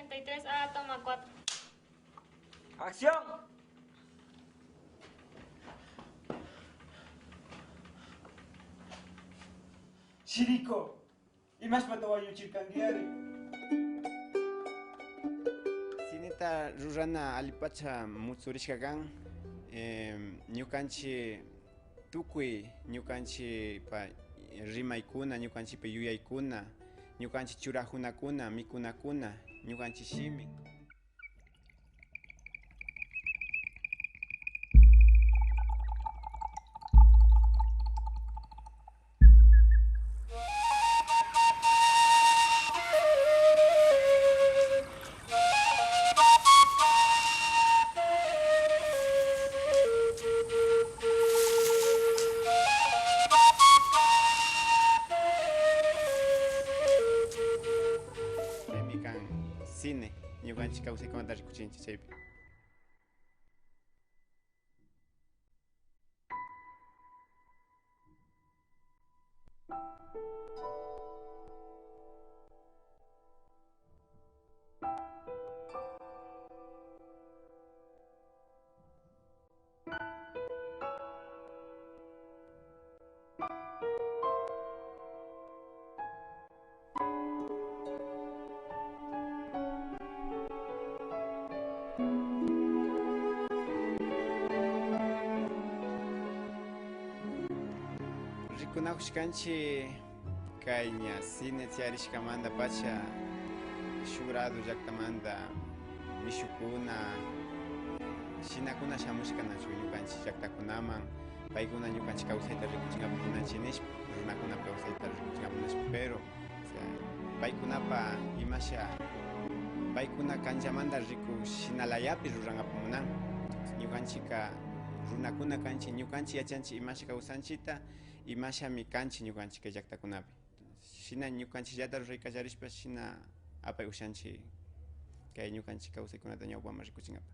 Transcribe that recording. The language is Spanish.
33A, toma 4. ¡Acción! Shiriko, imash patawayo chilkangiari. Sinita rurana alipacha mutsurishkakan, ñukanchi tukuy ñukanchi pa rimaykuna, ñukanchi pa yuyaykuna, ñukanchi churajunakuna, mikunakuna, ñukanchi shimi. Cine, ñukanchi kawsaykunata rikuchinchik chaypi. Rikunakushkanchi kay ña cine tiyarishkamanta pacha shurado llaktamanta mishukuna shinakuna shamushkanachu ñukanchik llaktakunaman paykuna ñukanchik kawsayta rikuchinkapak munanchik nishpa runakuna kawsayta rikuchinkapak munashpa pero paykunapa imasha paykuna kanchamanta riku shinalayapi rurankapak munan ñukanchika runakuna kanchik ñukanchik yachanchik imasha kawsanchita imashami kanchik ñukanchik kay llaktakunapi shina ñukanchikllata ruraykallarishpa shina apay ushanchik kay ñukanchik kawsaykunata ñawpaman rikuchinkapak.